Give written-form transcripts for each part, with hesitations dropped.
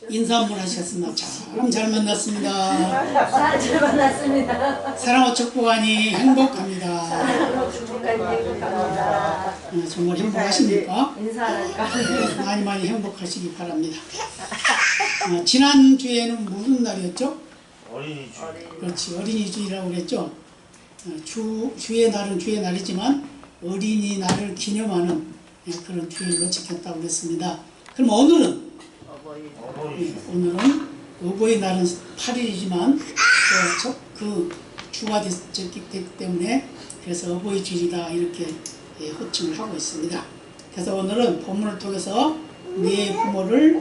인사 한번 하셨습니다. 참 잘 만났습니다. 잘 만났습니다. 사랑과 축복하니 행복합니다. 사랑으로 축복하니 행복합니다. 정말 행복하십니까? 인사할까? 많이 많이 행복하시기 바랍니다. 지난주에는 무슨 날이었죠? 어린이주. 그렇지, 어린이주의라고 그랬죠. 주의 날은 주의 날이지만 어린이날을 기념하는 그런 주일로 지켰다고 그랬습니다. 그럼 오늘은? 오늘은 어버이날은 8일이지만 그 주가 됐기 때문에 그래서 어버이주일이다 이렇게 호칭을 하고 있습니다. 그래서 오늘은 본문을 통해서 네 부모를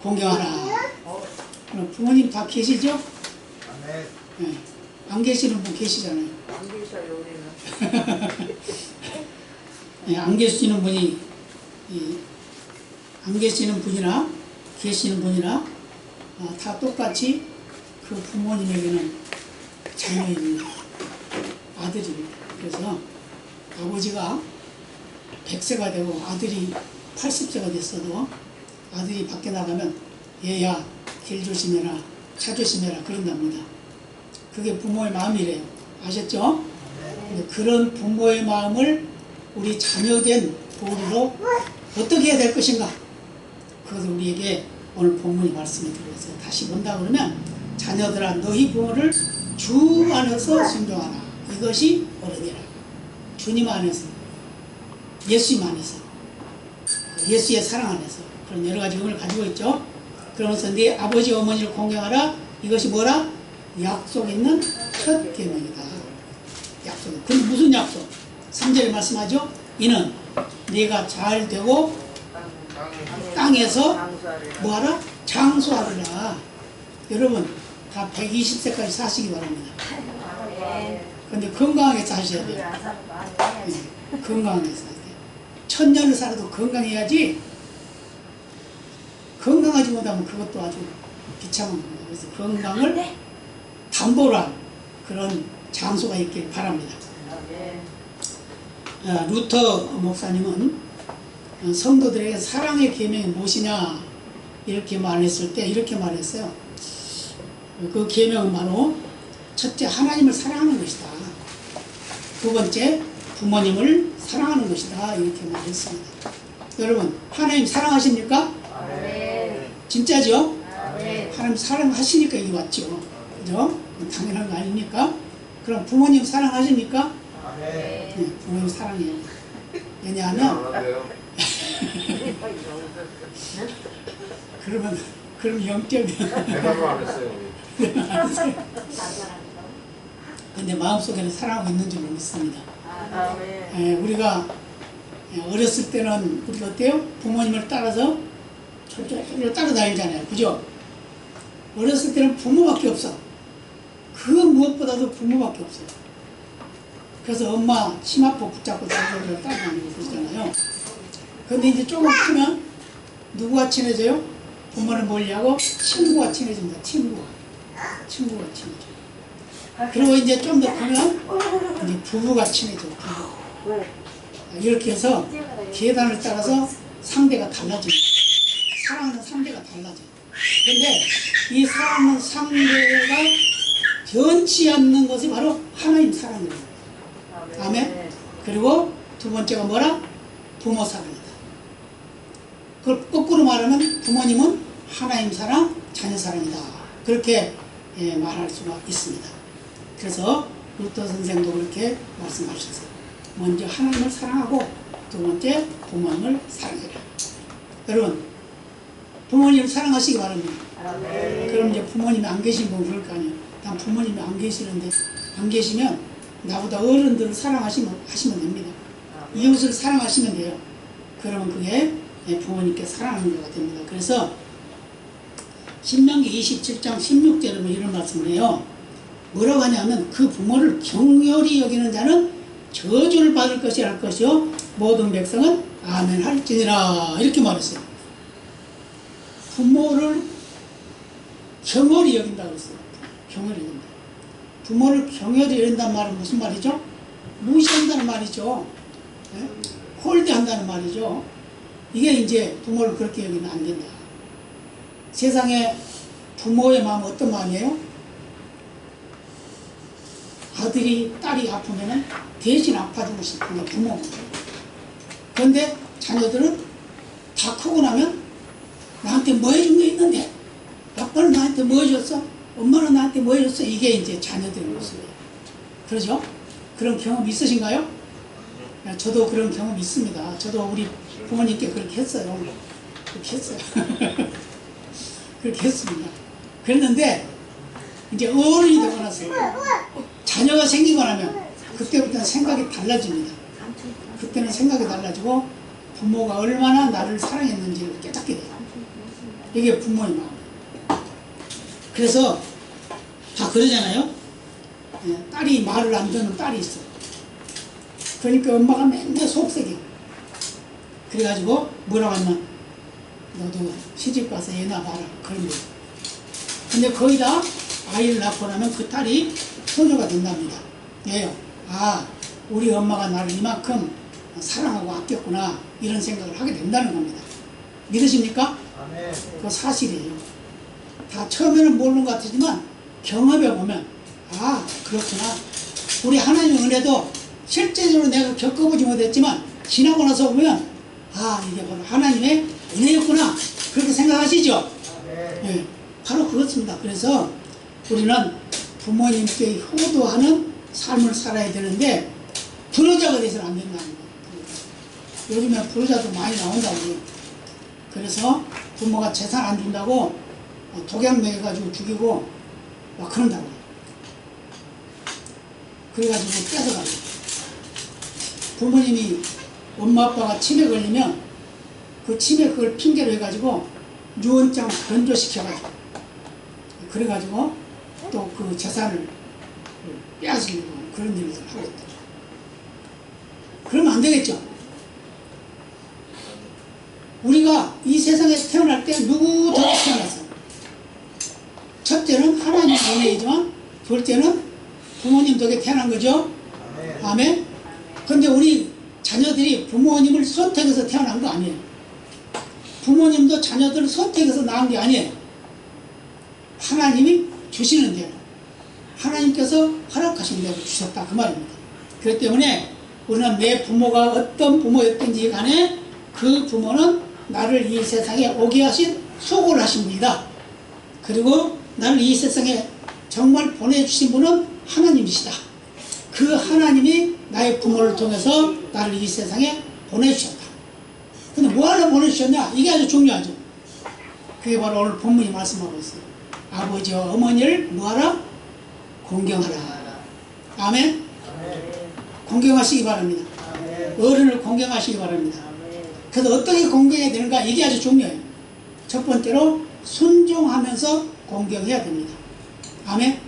공경하라. 그럼 부모님 다 계시죠? 네. 안 계시는 분 계시잖아요. 안 계셔요 우리는. 네, 안 계시는 분이 안 계시는 분이나 계시는 분이나 다 똑같이 그 부모님에게는 자녀입니다. 아들입니다. 그래서 아버지가 100세가 되고 아들이 80세가 됐어도 아들이 밖에 나가면 얘야 길 조심해라 차 조심해라 그런답니다. 그게 부모의 마음이래요. 아셨죠? 그런 부모의 마음을 우리 자녀된 도리로 어떻게 해야 될 것인가? 그것을 우리에게 오늘 본문이 말씀해 드리고 있어요. 다시 본다 그러면 자녀들아 너희 부모를 주 안에서 순종하라. 이것이 어른이라. 주님 안에서, 예수님 안에서, 예수의 사랑 안에서 그런 여러 가지 의미를 가지고 있죠. 그러면서 네 아버지 어머니를 공경하라. 이것이 뭐라? 약속 있는 첫 계명이다. 약속. 근데 무슨 약속? 3절에 말씀하죠. 이는 네가 잘 되고 땅에서 뭐하라? 장수하리라. 여러분 다 120세까지 사시기 바랍니다. 근데 건강하게 사셔야 돼요. 네, 건강하게 사셔야 돼요. 1000년을 살아도 건강해야지 건강하지 못하면 그것도 아주 비참한 겁니다. 그래서 건강을 담보로 한 그런 장소가 있길 바랍니다. 루터 목사님은 성도들에게 사랑의 계명이 무엇이냐 이렇게 말했을 때 이렇게 말했어요. 그 계명은 바로 첫째 하나님을 사랑하는 것이다. 두 번째 부모님을 사랑하는 것이다. 이렇게 말했습니다. 여러분 하나님 사랑하십니까? 네. 진짜죠? 네. 하나님 사랑하시니까 이게 왔죠. 그죠? 당연한 거 아닙니까? 그럼 부모님 사랑하십니까? 네. 네, 부모님 사랑해요. 왜냐하면 그럼 영적이야. 대답을 안 했어요. 근데 마음속에는 사랑하고 있는 줄 믿습니다. 우리가 어렸을 때는 우리가 어때요? 부모님을 따라서 저쪽으로 따라다니잖아요. 그죠? 어렸을 때는 부모밖에 없어. 그 무엇보다도 부모밖에 없어요. 그래서 엄마 치마포 붙잡고 저쪽으로 따라다니고 그러잖아요. 근데 이제 조금 크면 누구와 친해져요? 부모를 멀리하고 친구와 친해집니다. 친구가 친해져요. 그리고 이제 좀 더 크면 이제 부부가 친해져요. 부부. 이렇게 해서 계단을 따라서 상대가 달라져요. 사랑하는 상대가 달라져요. 근데 이 사랑하는 상대가 변치 않는 것이 바로 하나님 사랑입니다. 아멘. 그리고 두 번째가 뭐라? 부모 사랑이다. 그걸 거꾸로 말하면 부모님은 하나님 사랑, 자녀 사랑이다. 그렇게 말할 수가 있습니다. 그래서 루터 선생도 그렇게 말씀하셨어요. 먼저 하나님을 사랑하고 두 번째 부모님을 사랑해라. 여러분 부모님을 사랑하시기 바랍니다. 그럼 이제 부모님이 안 계신 분 그럴 거 아니에요. 난 부모님이 안 계시는데 안 계시면 나보다 어른들을 사랑하시면 됩니다. 이웃을 사랑하시면 돼요. 그러면 그게 부모님께 사랑하는 거가 됩니다. 그래서 신명기 27장 16절에 이런 말씀을 해요. 뭐라고 하냐면 그 부모를 경멸히 여기는 자는 저주를 받을 것이라 할 것이요 모든 백성은 아멘 할지니라 이렇게 말했어요. 부모를 경멸히 여긴다고 했어요. 경멸히 여긴다. 부모를 경멸히 여긴다는 말은 무슨 말이죠? 무시한다는 말이죠. 네? 홀대한다는 말이죠. 이게 이제 부모를 그렇게 여기면 안 된다. 세상에 부모의 마음은 어떤 마음이에요? 아들이 딸이 아프면 대신 아파주고 싶은 게 부모. 그런데 자녀들은 다 크고 나면 나한테 뭐 해준 게 있는데, 아빠는 나한테 뭐 해줬어? 엄마는 나한테 뭐 해줬어? 이게 이제 자녀들의 모습이에요. 그러죠? 그런 경험 있으신가요? 저도 그런 경험 있습니다. 저도 우리 부모님께 그렇게 했어요. 그렇게 했어요. 그렇게 했습니다. 그랬는데 이제 어른이 되고 나서 자녀가 생기고 나면 그때부터는 생각이 달라집니다. 그때는 생각이 달라지고 부모가 얼마나 나를 사랑했는지를 깨닫게 돼요. 이게 부모의 마음이에요. 그래서 다 그러잖아요. 딸이 말을 안 듣는 딸이 있어. 그러니까 엄마가 맨날 속색이야. 그래가지고 뭐라고 하면 너도 시집가서 애나 봐라 그런 거예요. 근데 거의 다 아이를 낳고 나면 그 딸이 소녀가 된답니다. 왜요? 아, 우리 엄마가 나를 이만큼 사랑하고 아꼈구나 이런 생각을 하게 된다는 겁니다. 믿으십니까? 아멘. 그거 사실이에요. 다 처음에는 모르는 것 같지만 경험해 보면 아, 그렇구나. 우리 하나님의 은혜도 실제적으로 내가 겪어보지 못했지만 지나고 나서 보면 아, 이게 바로 하나님의 은혜였구나 그렇게 생각하시죠? 예, 바로 그렇습니다. 그래서 우리는 부모님께 효도하는 삶을 살아야 되는데 불효자가 돼서는 안 된다는 거예요. 요즘에 불효자도 많이 나온다고 해요. 그래서 부모가 재산 안 준다고 독약 먹여가지고 죽이고 막 그런다고 해요. 그래가지고 뺏어가요. 부모님이 엄마 아빠가 치매 걸리면 그 치매 그걸 핑계로 해가지고 유언장 변조시켜가지고 그래가지고 또 그 재산을 빼앗으려고 그런 일을 하고 있다. 그러면 안 되겠죠. 우리가 이 세상에 태어날 때 누구 덕에 태어났어요? 첫째는 하나님 은혜이지만 둘째는 부모님 덕에 태어난 거죠. 아멘. 그런데 우리 자녀들이 부모님을 선택해서 태어난 거 아니에요. 부모님도 자녀들을 선택해서 낳은 게 아니에요. 하나님이 주시는 대로 하나님께서 허락하신 대로 주셨다 그 말입니다. 그렇기 때문에 우리는 내 부모가 어떤 부모였든지 간에 그 부모는 나를 이 세상에 오게 하신 수고를 하신 분이다. 그리고 나를 이 세상에 정말 보내주신 분은 하나님이시다. 그 하나님이 나의 부모를 통해서 나를 이 세상에 보내주셨다. 근데 뭐하러 보내주셨냐? 이게 아주 중요하죠. 그게 바로 오늘 본문이 말씀하고 있어요. 아버지와 어머니를 뭐하라? 공경하라. 아멘? 공경하시기 바랍니다. 어른을 공경하시기 바랍니다. 그래서 어떻게 공경해야 되는가? 이게 아주 중요해요. 첫 번째로 순종하면서 공경해야 됩니다. 아멘?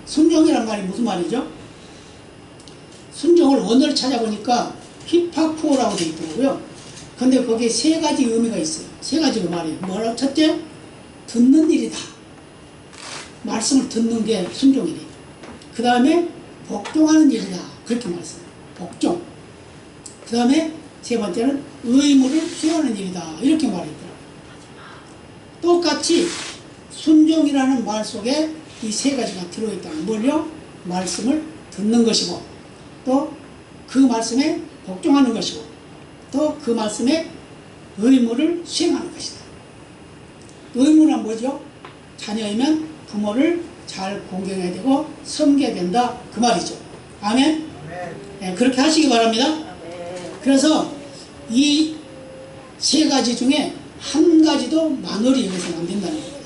순종이란 말이 무슨 말이죠? 순종을 원어를 찾아보니까 히파쿠오라고 되어 있더라고요. 근데 거기에 세 가지 의미가 있어요. 세 가지가 말이에요. 뭐라고? 첫째, 듣는 일이다. 말씀을 듣는 게 순종이래. 그 다음에 복종하는 일이다. 그렇게 말했어요. 복종. 그 다음에 세 번째는 의무를 수행하는 일이다. 이렇게 말했더라고요. 똑같이 순종이라는 말 속에 이 세 가지가 들어있다는 뭘요? 말씀을 듣는 것이고 또 그 말씀에 복종하는 것이고 또 그 말씀에 의무를 수행하는 것이다. 의무란 뭐죠? 자녀이면 부모를 잘 공경해야 되고 섬겨야 된다 그 말이죠. 아멘? 네, 그렇게 하시기 바랍니다. 그래서 이 세 가지 중에 한 가지도 만월히 여기서는 안 된다는 겁니다.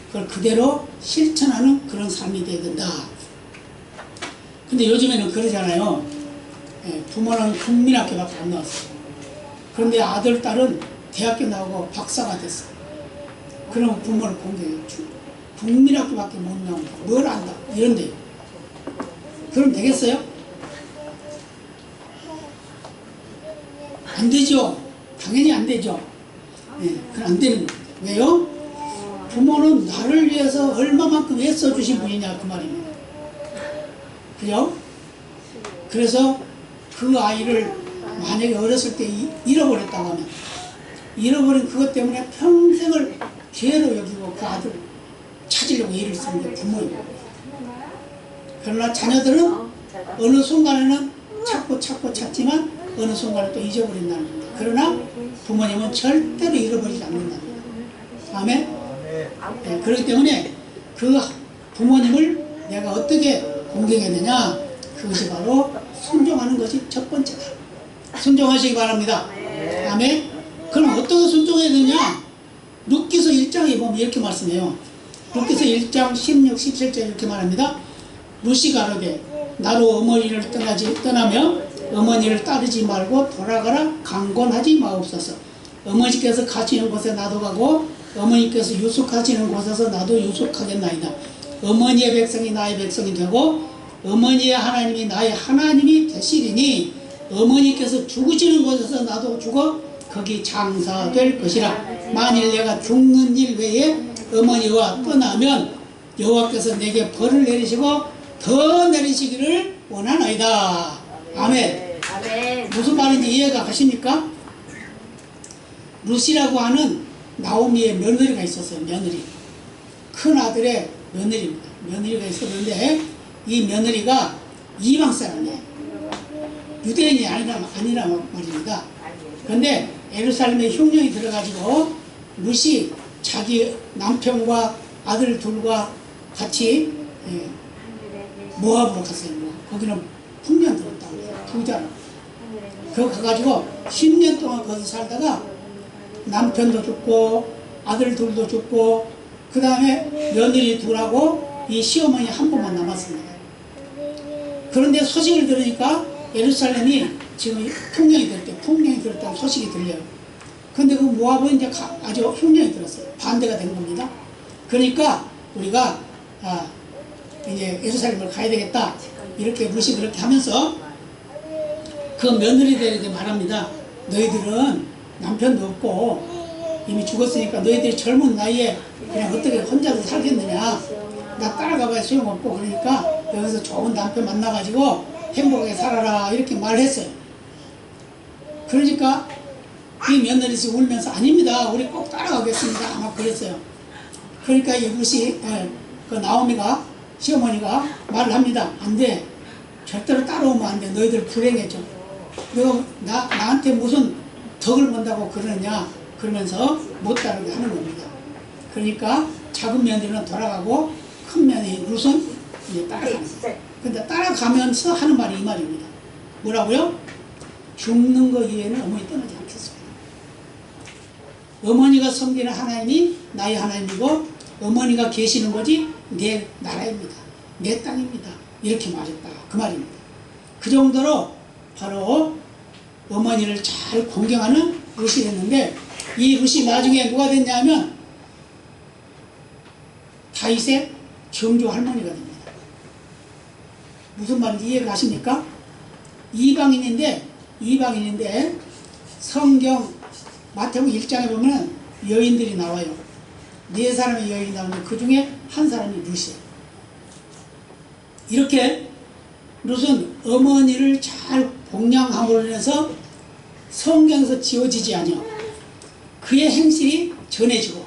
그걸 그대로 실천하는 그런 삶이 되어야 된다. 근데 요즘에는 그러잖아요. 부모는 국민학교밖에 안 나왔어요. 그런데 아들, 딸은 대학교 나오고 박사가 됐어요. 그러면 부모를 공경해요. 국민학교밖에 못 나온다. 뭘 안다. 이런데요. 그럼 되겠어요? 안 되죠. 당연히 안 되죠. 그건 안 되는 거예요. 왜요? 부모는 나를 위해서 얼마만큼 애써주신 분이냐 그 말입니다. 그죠? 그래서 그 아이를 만약에 어렸을 때 잃어버렸다고 하면 잃어버린 그것 때문에 죄로 여기고 그 아들 찾으려고 애를 쓰는 게 부모입니다. 그러나 자녀들은 어느 순간에는 찾고 찾지만 어느 순간에 또 잊어버린다는 겁니다. 그러나 부모님은 절대로 잃어버리지 않는답니다. 아멘? 네, 그렇기 때문에 그 부모님을 내가 어떻게 공경해야 되냐? 그것이 바로 순종하는 것이 첫 번째다. 순종하시기 바랍니다. 아멘? 그럼 어떻게 순종해야 되냐? 룻기서 1장에 보면 이렇게 말씀해요. 룻기서 1장 16, 17절 이렇게 말합니다. 룻이 가로되 나로 어머니를 떠나며 어머니를 따르지 말고 돌아가라 강권하지 마옵소서. 어머니께서 가시는 곳에 나도 가고 어머니께서 유숙하시는 곳에서 나도 유숙하겠나이다. 어머니의 백성이 나의 백성이 되고 어머니의 하나님이 나의 하나님이 되시리니 어머니께서 죽으시는 곳에서 나도 죽어 거기 장사될 것이라. 만일 내가 죽는 일 외에 어머니와 떠나면 여호와께서 내게 벌을 내리시고 더 내리시기를 원하나이다. 아멘. 아멘. 무슨 말인지 이해가 가십니까? 룻이라고 하는 나오미의 며느리가 있었어요. 며느리. 큰 아들의 며느리입니다. 며느리가 있었는데 이 며느리가 이방 사람이에요. 유대인이 아니라 말입니다. 그런데 예루살렘에 흉년이 들어가지고 룻이 자기 남편과 아들 둘과 같이 모압으로 갔어요. 거기는 흉년 들었다고 해요. 부자라. 거기 가가지고 10년 동안 거기서 살다가 남편도 죽고 아들 둘도 죽고 그 다음에 며느리 둘하고 이 시어머니 한 분만 남았습니다. 그런데 소식을 들으니까 예루살렘이 지금 풍년이 들었다는 소식이 들려요. 근데 그 모압은 이제 아주 흉년이 들었어요. 반대가 된 겁니다. 그러니까 우리가 이제 예루살렘을 가야 되겠다. 이렇게 룻이 그렇게 하면서 그 며느리들에게 말합니다. 너희들은 남편도 없고 이미 죽었으니까 너희들이 젊은 나이에 그냥 어떻게 혼자서 살겠느냐. 나 따라가봐야 소용없고 그러니까 여기서 좋은 남편 만나가지고 행복하게 살아라 이렇게 말했어요. 그러니까 이 며느리씨 울면서 아닙니다. 우리 꼭 따라가겠습니다. 막 그랬어요. 그러니까 이 룻이 그 나오미가 시어머니가 말을 합니다. 안 돼. 절대로 따라오면 안 돼. 너희들 불행해져. 너 나한테 무슨 덕을 본다고 그러냐. 그러면서 못 따르게 하는 겁니다. 그러니까 작은 며느리는 돌아가고 큰 며느리 룻은 이제 따라가는 거예요. 근데 따라가면서 하는 말이 이 말입니다. 뭐라고요? 죽는 거 이외에는 어머니 떠나지 않겠습니다. 어머니가 섬기는 하나님이 나의 하나님이고 어머니가 계시는 것이 내 나라입니다. 내 땅입니다. 이렇게 말했다. 그 말입니다. 그 정도로 바로 어머니를 잘 공경하는 룻이 됐는데 이 룻이 나중에 누가 됐냐면 다윗의 정조 할머니가 됩니다. 무슨 말인지 이해가 가십니까? 이방인인데 성경 마태복음 1장에 보면 여인들이 나와요. 4사람의 여인이 나오는데 그 중에 한 사람이 룻이에요. 이렇게 룻은 어머니를 잘 공양함으로 인해서 성경에서 지워지지 않아 그의 행실이 전해지고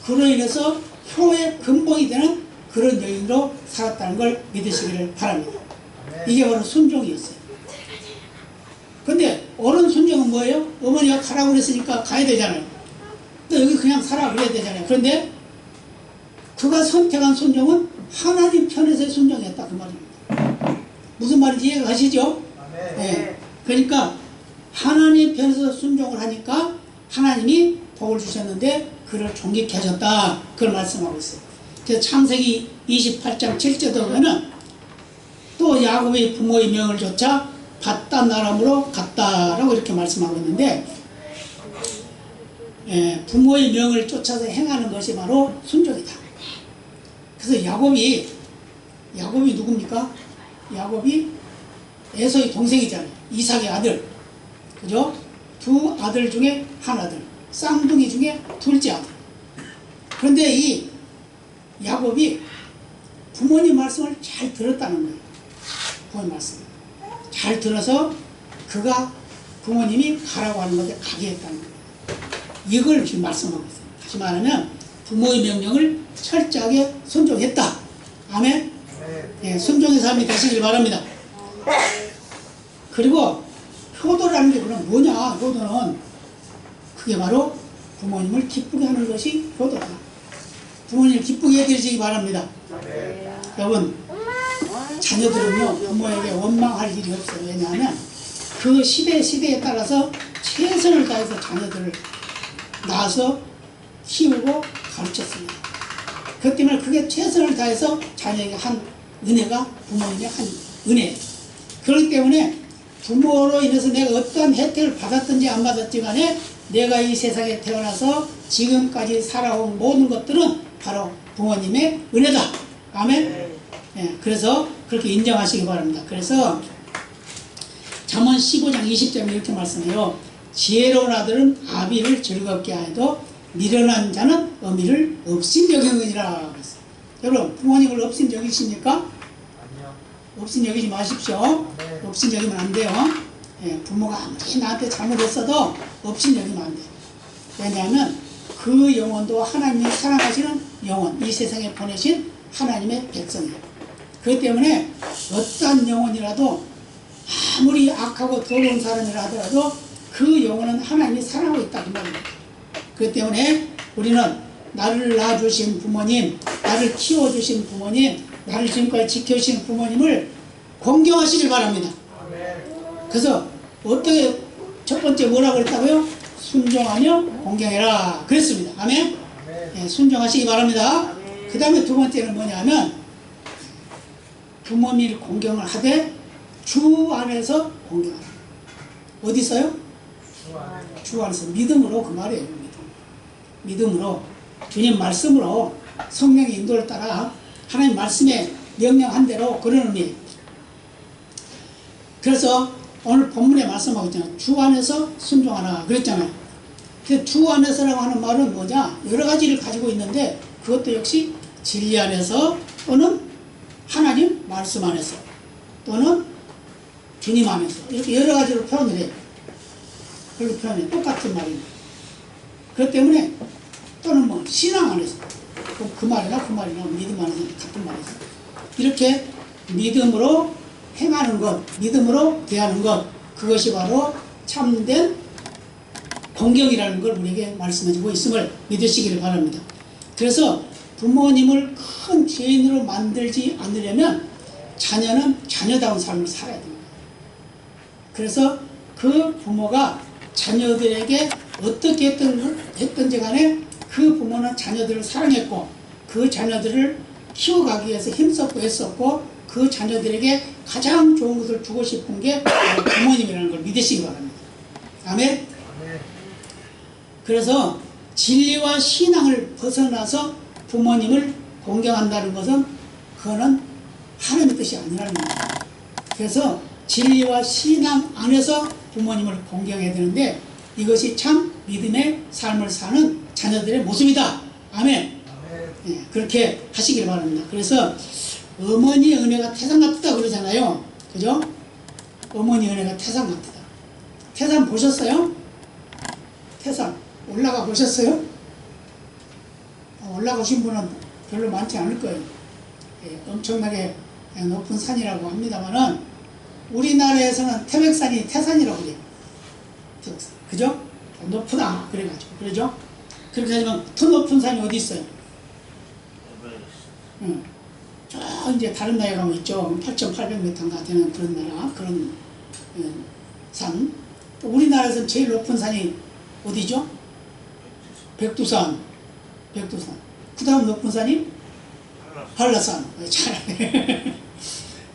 그로 인해서 효의 근본이 되는 그런 여인으로 살았다는 걸 믿으시기를 바랍니다. 이게 바로 순종이었어요. 근데 어른 순종은 뭐예요? 어머니가 가라고 그랬으니까 가야 되잖아요. 또 여기 그냥 살아 그래야 되잖아요. 그런데 그가 선택한 순종은 하나님 편에서의 순종이었다 그 말입니다. 무슨 말인지 이해가 가시죠? 네. 그러니까 하나님 편에서 순종을 하니까 하나님이 복을 주셨는데 그를 존귀케 하셨다 그걸 말씀하고 있어요. 그래서 창세기 28장 7절에 보면은 또 야곱의 부모의 명을 좇아 바단 아람으로 갔다라고 이렇게 말씀하고 있는데 부모의 명을 쫓아서 행하는 것이 바로 순종이다. 그래서 야곱이 누굽니까? 야곱이 에서의 동생이잖아요. 이삭의 아들. 그죠? 두 아들 중에 한 아들. 쌍둥이 중에 둘째 아들. 그런데 이 야곱이 부모님 말씀을 잘 들었다는 거예요. 부모님 말씀. 잘 들어서 그가 부모님이 가라고 하는 것에 가게 했다는 거예요. 이걸 지금 말씀하고 있어요. 다시 말하면 부모의 명령을 철저하게 순종했다. 아멘. 예, 순종의 삶이 되시길 바랍니다. 그리고 효도라는 게 그럼 뭐냐? 효도는 그게 바로 부모님을 기쁘게 하는 것이 효도다. 부모님을 기쁘게 해드리시기 바랍니다. 여러분, 자녀들은요 부모에게 원망할 일이 없어요. 왜냐하면 그 시대에 따라서 최선을 다해서 자녀들을 낳아서 키우고 가르쳤습니다. 그것 때문에 그게 최선을 다해서 자녀에게 한 은혜가 부모님의 한 은혜예요. 그렇기 때문에 부모로 인해서 내가 어떠한 혜택을 받았든지 안 받았지 간에 내가 이 세상에 태어나서 지금까지 살아온 모든 것들은 바로 부모님의 은혜다. 아멘. 예, 그래서 그렇게 인정하시기 바랍니다. 그래서 잠언 15장 20절에 이렇게 말씀해요. 지혜로운 아들은 아비를 즐겁게 하여도 미련한 자는 어미를 업신여기느니라. 여러분, 부모님을 업신여기십니까? 아니요. 업신여기지 마십시오. 네. 업신여기면 안 돼요. 예, 부모가 아무리 나한테 잘못했어도 업신여기면 안 돼요. 왜냐하면 그 영혼도 하나님이 사랑하시는 영혼, 이 세상에 보내신 하나님의 백성이에요. 그렇기 때문에 어떠한 영혼이라도 아무리 악하고 더러운 사람이라 하더라도 그 영혼은 하나님이 사랑하고 있다 그 말입니다. 그렇기 때문에 우리는 나를 낳아주신 부모님, 나를 키워주신 부모님, 나를 지금까지 지켜주신 부모님을 공경하시길 바랍니다. 그래서 어떻게 첫 번째 뭐라고 그랬다고요? 순종하며 공경해라 그랬습니다. 아멘. 네, 순종하시기 바랍니다. 그 다음에 두 번째는 뭐냐면 부모님을 공경을 하되 주 안에서 공경하라. 어디서요? 주 안에서. 믿음으로 그 말이에요. 믿음으로 주님 말씀으로 성령의 인도를 따라 하나님 말씀에 명령한 대로 그런 의미예요. 그래서 오늘 본문에 말씀하고 있잖아요. 주 안에서 순종하라 그랬잖아요. 주 안에서라고 하는 말은 뭐냐? 여러 가지를 가지고 있는데 그것도 역시 진리 안에서 또는 하나님 말씀 안에서 또는 주님 안에서 이렇게 여러 가지로 표현을 해요. 그렇게 표현해요. 똑같은 말입니다. 그렇기 때문에 또는 뭐 신앙 안에서 그 말이나 믿음 안에서 같은 말이죠. 이렇게 믿음으로 행하는 것, 믿음으로 대하는 것, 그것이 바로 참된 공경이라는 걸 우리에게 말씀해주고 있음을 믿으시기를 바랍니다. 그래서 부모님을 큰 죄인으로 만들지 않으려면 자녀는 자녀다운 삶을 살아야 됩니다. 그래서 그 부모가 자녀들에게 어떻게 했든지 간에 그 부모는 자녀들을 사랑했고 그 자녀들을 키워가기 위해서 힘썼고 애썼고 그 자녀들에게 가장 좋은 것을 주고 싶은 게 부모님이라는 걸 믿으시기 바랍니다. 아멘. 그래서 진리와 신앙을 벗어나서 부모님을 공경한다는 것은 그거는 하나님의 뜻이 아니라는 겁니다. 그래서 진리와 신앙 안에서 부모님을 공경해야 되는데 이것이 참 믿음의 삶을 사는 자녀들의 모습이다. 아멘. 네, 그렇게 하시길 바랍니다. 그래서 어머니의 은혜가 태산 같다 그러잖아요. 그죠? 어머니의 은혜가 태산 같다. 태산 보셨어요? 태산 올라가 보셨어요? 올라가신 분은 별로 많지 않을 거예요. 예, 엄청나게 높은 산이라고 합니다만은 우리나라에서는 태백산이 태산이라고 그래요. 그죠? 높다 그래가지고 그러죠? 그렇게 하지만 더 높은 산이 어디 있어요? 저 이제 다른 나라에 가면 있죠. 8,800m인가 되는 그런 나라, 그런 산. 또 우리나라에서는 제일 높은 산이 어디죠? 백두산. 그 다음 높은 산이? 한라산.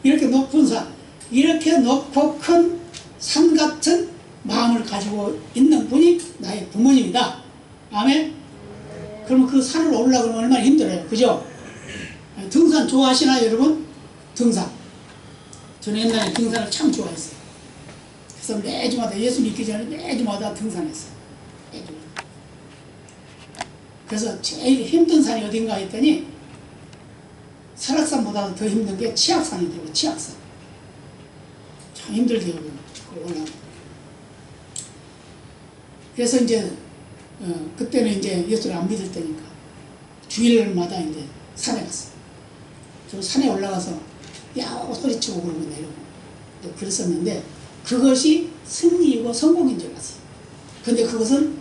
이렇게 높은 산, 이렇게 높고 큰 산 같은 마음을 가지고 있는 분이 나의 부모님이다. 아멘? 그러면 그 산을 올라가면 얼마나 힘들어요. 그죠? 등산 좋아하시나요, 여러분? 등산. 저는 옛날에 등산을 참 좋아했어요. 그래서 매주마다, 예수 믿기 전에 매주마다 등산했어요. 매주마다. 그래서 제일 힘든 산이 어딘가 했더니 설악산보다 더 힘든 게 치악산이더라고요. 치악산. 참 힘들더라고요. 그래서 이제 그때는 이제 예수를 안 믿을 때니까 주일마다 이제 산에 갔어요. 저 산에 올라가서 야 소리치고 그러고 내려고 그랬었는데 그것이 승리이고 성공인 줄 알았어요. 근데 그것은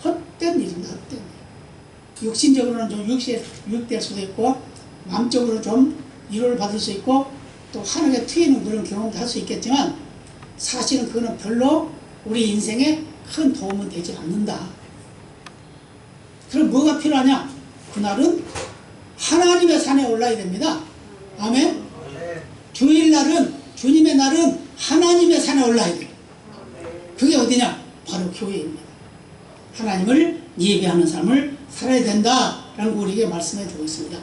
헛된 일입니다. 헛된 일. 육신적으로는 좀 유익될 수도 있고 마음적으로 좀 위로를 받을 수 있고 또 하늘에 트이는 그런 경험도 할 수 있겠지만 사실은 그거는 별로 우리 인생에 큰 도움은 되지 않는다. 그럼 뭐가 필요하냐? 그날은 하나님의 산에 올라야 됩니다. 아멘. 주일날은 주님의 날은 하나님의 산에 올라야 돼요. 그게 어디냐? 바로 교회입니다. 하나님을 예배하는 삶을 살아야 된다라는 거 우리에게 말씀해 주고 있습니다.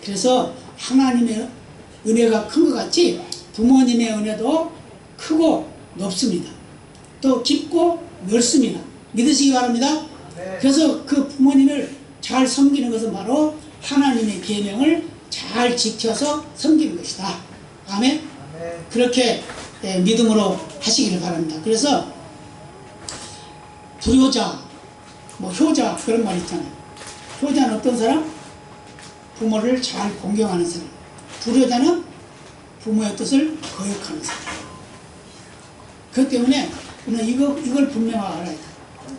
그래서 하나님의 은혜가 큰 것 같이 부모님의 은혜도 크고 높습니다. 또 깊고 넓습니다. 믿으시기 바랍니다. 그래서 그 부모님을 잘 섬기는 것은 바로 하나님의 계명을 잘 지켜서 섬기는 것이다. 아멘. 그렇게 믿음으로 하시기를 바랍니다. 그래서 불효자, 효자 그런 말 있잖아요. 효자는 어떤 사람? 부모를 잘 공경하는 사람. 불효자는 부모의 뜻을 거역하는 사람. 그렇기 때문에 우리는 이걸 분명하게 알아야 돼.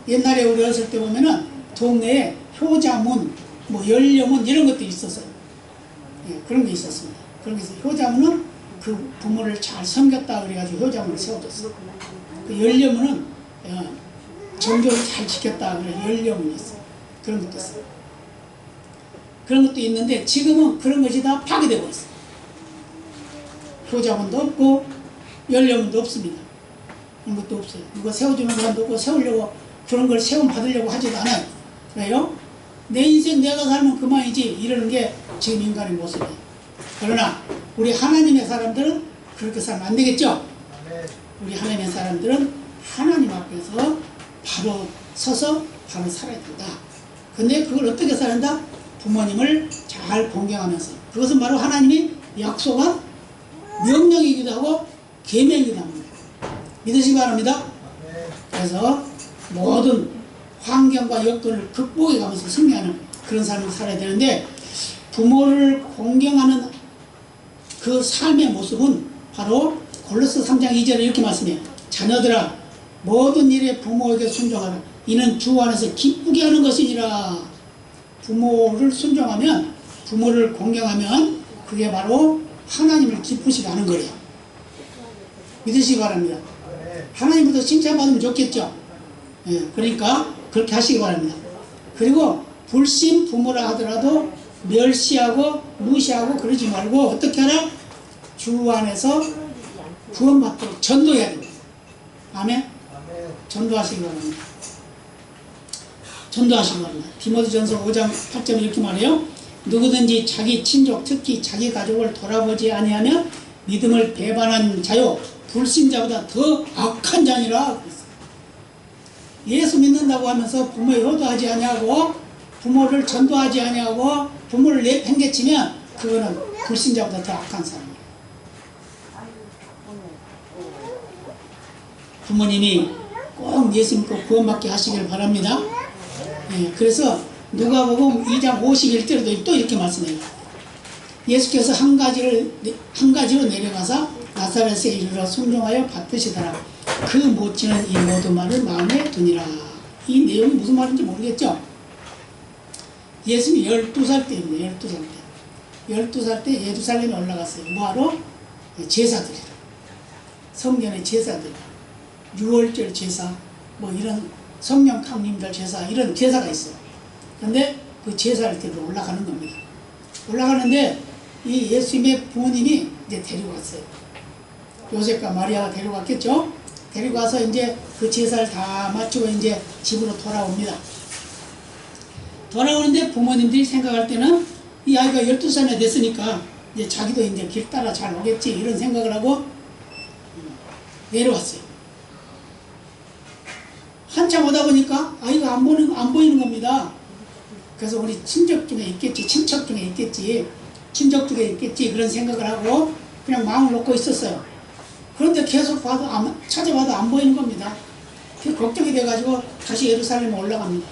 옛날에 우리 어렸을 때 보면은 동네에 효자문, 연려문 이런 것들이 있었어요. 예, 그런 게 있었습니다. 그런 게 있어요. 효자문은 그 부모를 잘 섬겼다 그래가지고 효자문을 세워줬어요. 그 연려문은 정교를 잘 지켰다 그래 연려문이 있어요. 그런 것도 있어요. 그런 것도 있는데 지금은 그런 것이 다 파괴되고 있어요. 효자문도 없고 연려문도 없습니다. 그런 것도 없어요. 누가 세워주는 사람도 없고 세우려고 그런 걸 세움 받으려고 하지도 않아요. 그래요? 내 인생 내가 살면 그만이지 이러는 게 지금 인간의 모습이에요. 그러나 우리 하나님의 사람들은 그렇게 살면 안 되겠죠? 우리 하나님의 사람들은 하나님 앞에서 바로 서서 바로 살아야 된다. 근데 그걸 어떻게 살아야 한다? 부모님을 잘 공경하면서. 그것은 바로 하나님이 약속한 명령이기도 하고 계명이기도 합니다. 믿으시기 바랍니다. 그래서 모든 환경과 여건을 극복해 가면서 승리하는 그런 삶을 살아야 되는데 부모를 공경하는 그 삶의 모습은 바로 골로새 3장 2절에 이렇게 말씀해요. 자녀들아 모든 일에 부모에게 순종하라. 이는 주 안에서 기쁘게 하는 것이니라. 부모를 순종하면 부모를 공경하면 그게 바로 하나님을 기쁘시게 하는 거예요. 믿으시기 바랍니다. 하나님부터 칭찬받으면 좋겠죠. 예, 그러니까 그렇게 하시기 바랍니다. 그리고 불신 부모라 하더라도 멸시하고 무시하고 그러지 말고 어떻게 하라? 주 안에서 구원받도록 전도해야 됩니다. 아멘. 전도하시기 바랍니다. 전도하시기 바랍니다. 디모데전서 5장 8절 이렇게 말해요. 누구든지 자기 친족 특히 자기 가족을 돌아보지 아니하면 믿음을 배반한 자요 불신자보다 더 악한 자니라. 예수 믿는다고 하면서 부모에 효도하지 아니하고 부모를 전도하지 아니하고 부모를 내팽개치면 그거는 불신자보다 더 악한 사람이에요. 부모님이 꼭 예수 믿고 구원받게 하시길 바랍니다. 예, 그래서 누가복음 2장 51절에도 또 이렇게 말씀해요. 예수께서 한 가지로 내려가사 나사렛에 이르러 순종하여 받으시더라. 그 못지는 이 모든 말을 마음에 두니라. 이 내용이 무슨 말인지 모르겠죠? 예수님이 12살 때입니다. 12살 때. 12살 때 예루살렘에 올라갔어요. 뭐하러? 제사드리러. 성전의 제사들. 6월절 제사, 이런 성령 강림절 제사, 이런 제사가 있어요. 그런데 그 제사를 드리러 올라가는 겁니다. 올라가는데 이 예수님의 부모님이 이제 데리고 왔어요. 요셉과 마리아가 데리고 왔겠죠? 데리고 와서 이제 그 제사를 다 마치고 이제 집으로 돌아옵니다. 돌아오는데 부모님들이 생각할 때는 이 아이가 12살이 됐으니까 이제 자기도 이제 길 따라 잘 오겠지 이런 생각을 하고 내려왔어요. 한참 오다 보니까 아이가 안 보이는 겁니다. 그래서 우리 친척 중에 있겠지, 친척 중에 있겠지, 친척 중에 있겠지 그런 생각을 하고 그냥 마음을 놓고 있었어요. 그런데 계속 찾아봐도 안 보이는 겁니다. 걱정이 돼가지고 다시 예루살렘에 올라갑니다.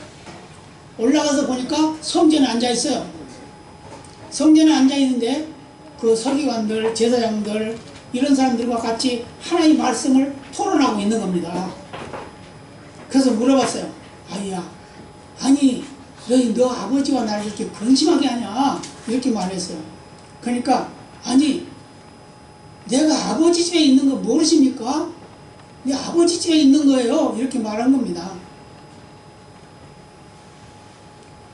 올라가서 보니까 성전에 앉아 있어요. 성전에 앉아 있는데 그 서기관들, 제사장들 이런 사람들과 같이 하나님의 말씀을 토론하고 있는 겁니다. 그래서 물어봤어요. 아이야, 아니 너 아버지와 나를 이렇게 근심하게 하냐? 이렇게 말했어요. 그러니까 아니 내가 아버지 집에 있는 거 모르십니까? 내 아버지 집에 있는 거예요. 이렇게 말한 겁니다.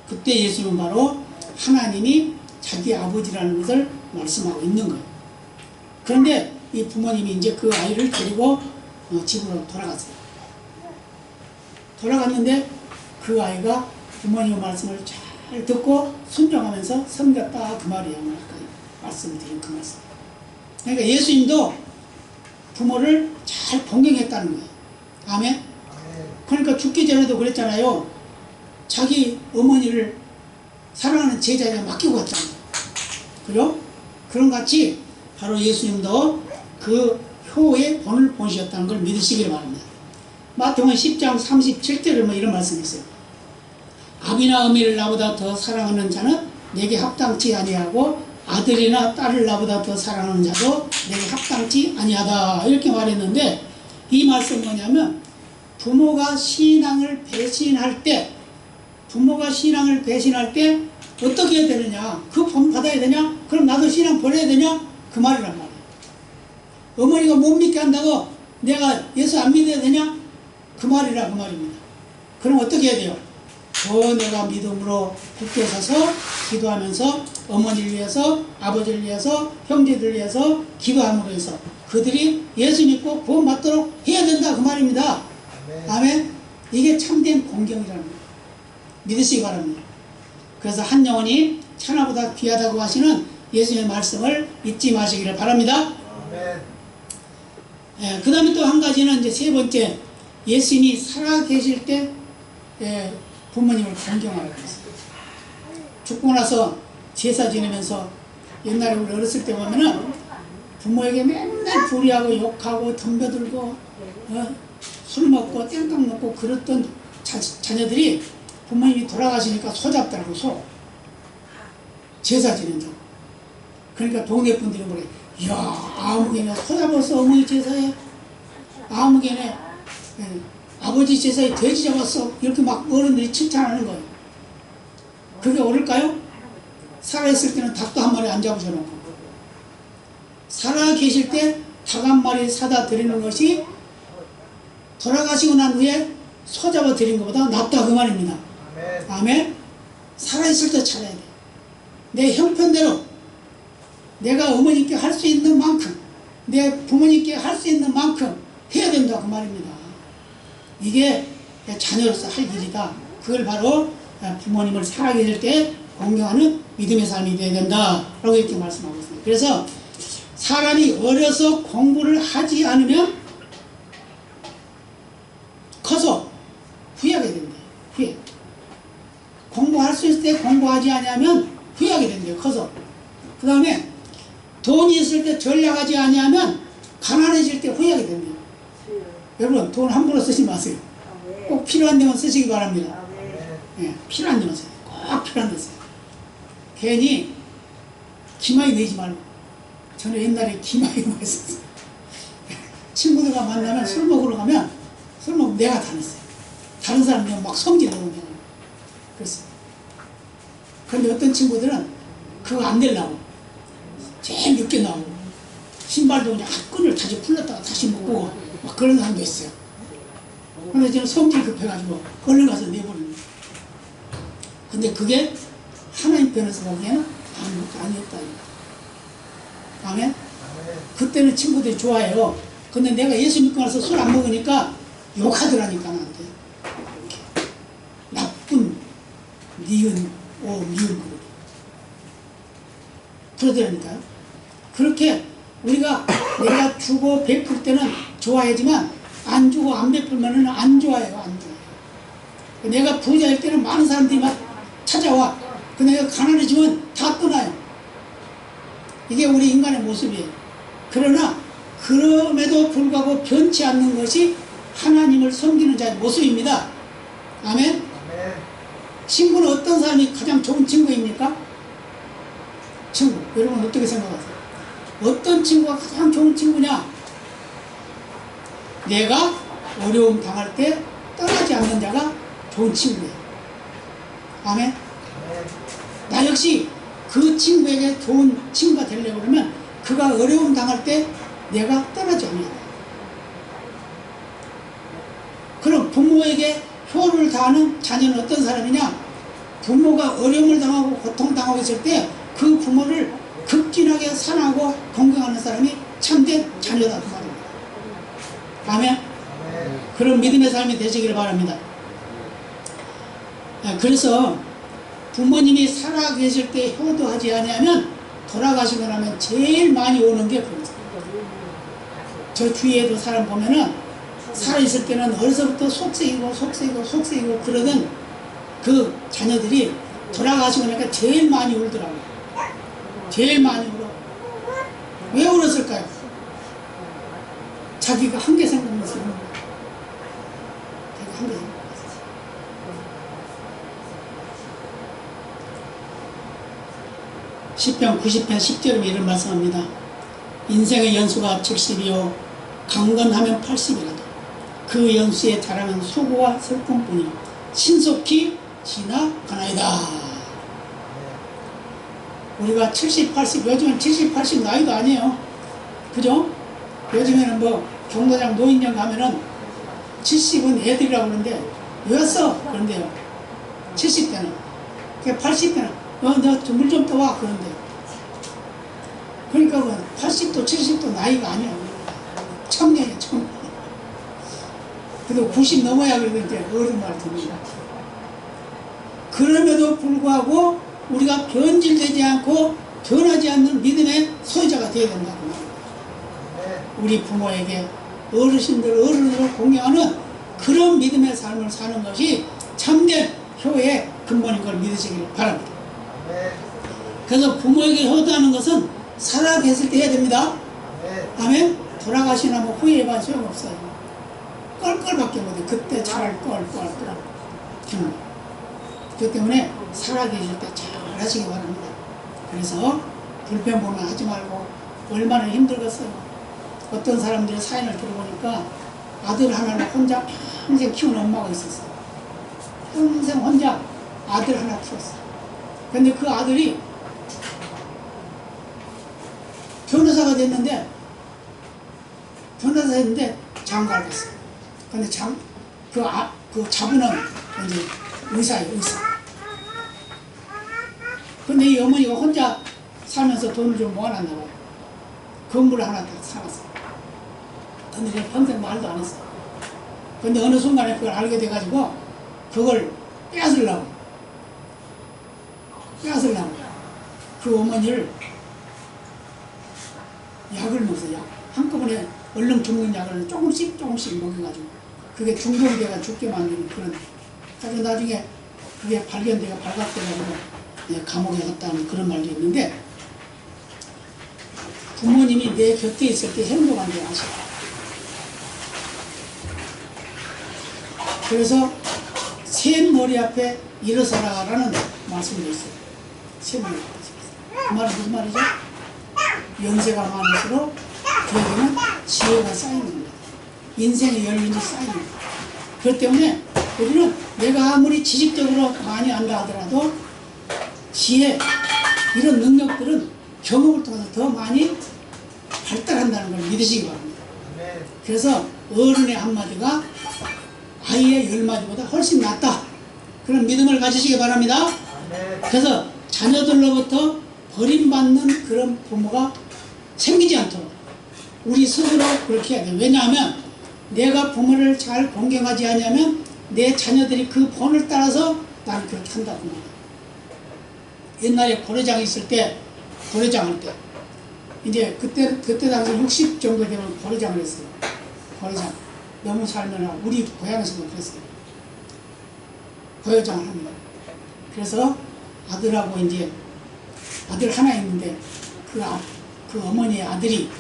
그때 예수는 바로 하나님이 자기 아버지라는 것을 말씀하고 있는 거예요. 그런데 이 부모님이 이제 그 아이를 데리고 집으로 돌아갔어요. 돌아갔는데 그 아이가 부모님의 말씀을 잘 듣고 순종하면서 섬겼다 그 말이에요. 말씀을 드린 그 말씀. 그러니까 예수님도 부모를 잘 공경했다는 거예요. 아멘. 그러니까 죽기 전에도 그랬잖아요. 자기 어머니를 사랑하는 제자에게 맡기고 갔잖아요. 그죠? 그런 같이 바로 예수님도 그 효의 본을 보시었다는 걸 믿으시길 바랍니다. 마태복음 10장 37절에 뭐 이런 말씀이 있어요. 아비나 어미를 나보다 더 사랑하는 자는 내게 합당치 아니하고 아들이나 딸을 나보다 더 사랑하는 자도 내게 합당치 아니하다 이렇게 말했는데 이 말씀은 뭐냐면 부모가 신앙을 배신할 때 어떻게 해야 되느냐? 그 본 받아야 되냐? 그럼 나도 신앙 버려야 되냐? 그 말이란 말이에요. 어머니가 못 믿게 한다고 내가 예수 안 믿어야 되냐? 그 말이라 그 말입니다. 그럼 어떻게 해야 돼요? 더 내가 믿음으로 굳게 서서 기도하면서 어머니를 위해서 아버지를 위해서 형제들을 위해서 기도함으로 해서 그들이 예수 믿고 구원 받도록 해야 된다 그 말입니다. 아멘. 이게 참된 공경이라는 거예요. 믿으시기 바랍니다. 그래서 한 영혼이 천하보다 귀하다고 하시는 예수님의 말씀을 잊지 마시기를 바랍니다. 그 다음에 또 한 가지는 이제 세 번째, 예수님이 살아계실 때 부모님을 공경하라고 했어요. 죽고 나서 제사 지내면서 옛날에 우리 어렸을 때 보면은 부모에게 맨날 불의하고 욕하고 덤벼들고 술 먹고 땡깡 먹고 그랬던 자녀들이 부모님이 돌아가시니까 소잡더라고. 소 제사 지낸다고. 그러니까 동네 분들이 뭐래, 이야 아무개네 소잡았어 어머니 제사에, 아무개네 아버지 제사에 돼지 잡았어, 이렇게 막 어른들이 칭찬하는 거예요. 그게 옳을까요? 살아있을 때는 닭도 한 마리 안 잡으셔놓고 살아 계실 때 닭 한 마리 사다 드리는 것이 돌아가시고 난 후에 소 잡아 드린 것보다 낫다 그 말입니다. 아멘. 살아있을 때 차려야 돼. 내 형편대로 내가 어머니께 할 수 있는 만큼, 내 부모님께 할 수 있는 만큼 해야 된다 그 말입니다. 이게 자녀로서 할 일이다. 그걸 바로 부모님을 살아계실 때 공경하는 믿음의 삶이 되어야 된다 라고 이렇게 말씀하고 있습니다. 그래서 사람이 어려서 공부를 하지 않으면 커서 후회하게 된대요. 후회. 공부할 수 있을 때 공부하지 않으면 후회하게 된대요. 커서. 그 다음에 돈이 있을 때 전략하지 않으면 가난해질 때 후회하게 된대요. 여러분 돈 함부로 쓰지 마세요. 꼭 필요한 데만 쓰시기 바랍니다. 필요한 데만 쓰세요. 꼭 필요한 데 쓰세요. 괜히 기마이 내지 말고. 저는 옛날에 기마이 많이 썼어요. 친구들과 만나면 술 먹으러 가면 술 먹으면 내가 다 냈어요. 다른 사람들은 막 성질 내고 그랬어요. 그런데 어떤 친구들은 그거 안 내려고 제일 늦게 나오고 신발도 그냥 끈을 다시 풀렸다가 다시 먹고 막 그런 사람도 있어요. 그런데 저는 성질 급해가지고 얼른 가서 내버리는 거예요. 근데 그게 하나님 편에서 보기에는 아무것도 아니었다. 아멘? 그때는 친구들이 좋아해요. 근데 내가 예수 믿고 나서 술 안 먹으니까 욕하더라니까 나한테. 이렇게. 나쁜 니은 미은 그룹. 그러더라니까요. 그렇게 우리가 내가 주고 베풀 때는 좋아하지만 안 주고 안 베풀면 안 좋아해요. 안 좋아해요. 내가 부자일 때는 많은 사람들이 막 찾아와. 근데 내가 가난해지면 다 떠나요. 이게 우리 인간의 모습이에요. 그러나 그럼에도 불구하고 변치 않는 것이 하나님을 섬기는 자의 모습입니다. 아멘? 친구는 어떤 사람이 가장 좋은 친구입니까? 친구. 여러분 어떻게 생각하세요? 어떤 친구가 가장 좋은 친구냐? 내가 어려움 당할 때 떠나지 않는 자가 좋은 친구예요. 아멘? 나 역시 그 친구에게 좋은 친구가 되려고 그러면 그가 어려움 당할 때 내가 떠나지 않아야 돼. 그럼 부모에게 효를 다하는 자녀는 어떤 사람이냐? 부모가 어려움을 당하고 고통당하고 있을 때 그 부모를 극진하게 사랑하고 공경하는 사람이 참된 자녀다 그 말입니다. 아멘? 그런 믿음의 삶이 되시기를 바랍니다. 그래서 부모님이 살아 계실 때 효도하지 아니하면 돌아가시고 나면 제일 많이 오는 게 그거죠. 저 주위에도 사람 보면은 살아있을 때는 어려서부터 속색이고 그러던 그 자녀들이 돌아가시고 나니까 제일 많이 울더라고요. 제일 많이 울어. 왜 울었을까요? 자기가 한계 생각나서 우는 거예요. 자기가 한계 생각나서. 시편 90편 10절에 이런 말씀합니다. 인생의 연수가 70이요 강건하면 80이라도 그 연수에 달하는 수고와 슬픔뿐이요 신속히 지나가나이다. 우리가 70, 80, 요즘은 70, 80 나이도 아니에요. 그죠? 요즘에는 뭐 경로장 노인정 가면은 70은 애들이라고 그러는데 왜였어? 그런데요. 70대는. 80대는 너 물 좀 떠와 그런데. 그러니까 80도 70도 나이가 아니야. 청년이야 청년. 그래도 90 넘어야 그러는데 어른 말 듣는다. 그럼에도 불구하고 우리가 변질되지 않고 변하지 않는 믿음의 소유자가 되어야 된다고 말합니다. 우리 부모에게 어른으로 공경하는 그런 믿음의 삶을 사는 것이 참된 효의 근본인 걸 믿으시길 바랍니다. 그래서 부모에게 효도하는 것은 살아 계실 때 해야 됩니다. 아멘? 돌아가시나 뭐 후회해봐 소용없어요. 껄껄밖에 못해. 그때 잘 껄껄. 그렇기 때문에 살아계실 때 잘 하시기 바랍니다. 그래서 불평불만 하지 말고 얼마나 힘들겠어요. 어떤 사람들의 사연을 들어보니까 아들 하나를 혼자 평생 키운 엄마가 있었어요. 평생 혼자 아들 하나 키웠어요. 근데 그 아들이 변호사가 됐는데 장가를 갔어요. 근데 그 자부는 이제 의사예요, 의사. 근데 이 어머니가 혼자 살면서 돈을 좀 모아놨나 봐요. 건물을 하나 딱 사놨어요. 근데 평생 말도 안 했어요. 근데 어느 순간에 그걸 알게 돼가지고 그걸 빼앗으려고 그 어머니를 약을 먹어서 한꺼번에 얼른 죽는 약을 조금씩 먹여가지고 그게 중독이 돼가 죽게 만드는 그런. 그래서 나중에 그게 발각돼가지고 감옥에 갔다는 그런 말도 있는데 부모님이 내 곁에 있을 때 행복한 줄 아시고 그래서 센 머리 앞에 일어서라라는 말씀도 있어요. 센 머리 앞에. 그 말은 무슨 말이죠? 연세가 많을수록 그에게는 지혜가 쌓이는 겁니다. 인생의 열림이 쌓이는 겁니다. 그렇기 때문에 우리는 내가 아무리 지식적으로 많이 안다 하더라도 지혜, 이런 능력들은 경험을 통해서 더 많이 발달한다는 걸 믿으시기 바랍니다. 그래서 어른의 한마디가 아이의 10마디보다 훨씬 낫다. 그런 믿음을 가지시기 바랍니다. 그래서 자녀들로부터 버림받는 그런 부모가 생기지 않도록 우리 스스로 그렇게 해야 돼요. 왜냐하면 내가 부모를 잘 공경하지 않으면 내 자녀들이 그 본을 따라서 나는 그렇게 한다고 말합니다. 옛날에 고려장 있을 때, 고려장 할 때, 이제 그때 당시 60 정도 되면 고려장을 했어요. 고려장. 너무 살면 우리 고향에서도 그랬어요. 고려장을 합니다. 그래서 아들하고 이제 아들 하나 있는데 그 어머니의 아들이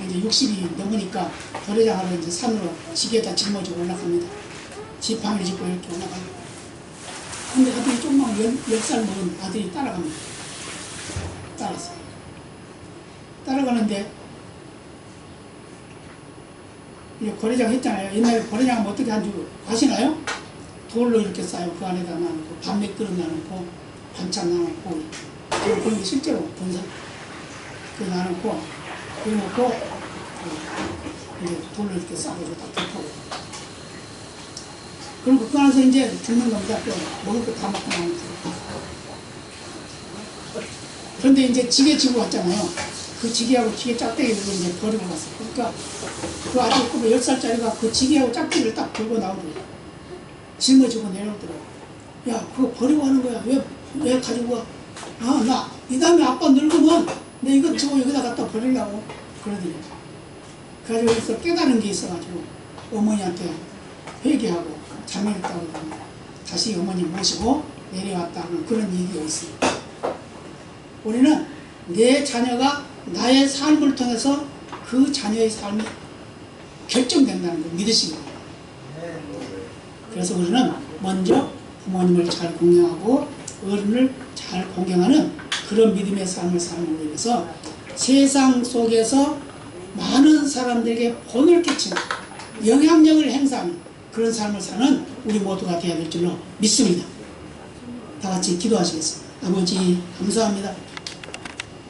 이제 60이 넘으니까 고려장하러 이제 산으로 지게에다 짊어지고 올라갑니다. 지팡이를 짚고 이렇게 올라갑니다. 근데 아들이 조금만 10살 먹은 아들이 따라갑니다. 따라서. 따라가는데, 이제 거래장 했잖아요. 옛날에 거래장은 어떻게 한 줄 아시나요? 돌로 이렇게 싸요. 그 안에다 놔놓고, 밥 몇 그릇 놔놓고, 반찬 놔놓고, 그런 게 실제로 본사. 그 놔놓고, 그래놓고, 이제 돌로 이렇게 싸가지고 딱 덮고. 그럼 그 안에서 이제 죽는 겁니다. 먹을 거 다 먹고 나면. 그런데 이제 지게 지고 왔잖아요. 그 지게하고 지게 짝대기를 이제 버리고 갔어. 그러니까 그 아주 10살짜리가 그 지게하고 짝대기를 딱 들고 나오더라고. 짊어지고 내려오더라고. 야, 그거 버리고 하는 거야. 왜 가지고 와? 아, 이 다음에 아빠 늙으면 내 이거 저거 여기다 갖다 버리려고. 그러더니. 그래가지고 여기서 깨달은 게 있어가지고 어머니한테 회개하고 자매했다고 다시 어머니 모시고 내려왔다는 그런 얘기가 있습니다. 우리는 내 자녀가 나의 삶을 통해서 그 자녀의 삶이 결정된다는 걸 믿으시기 바랍니다. 그래서 우리는 먼저 부모님을 잘 공경하고 어른을 잘 공경하는 그런 믿음의 삶을 사는 위해서 세상 속에서 많은 사람들에게 본을 끼치는 영향력을 행사하는 그런 삶을 사는 우리 모두가 되어야 될 줄로 믿습니다. 다 같이 기도하시겠습니다. 아버지 감사합니다.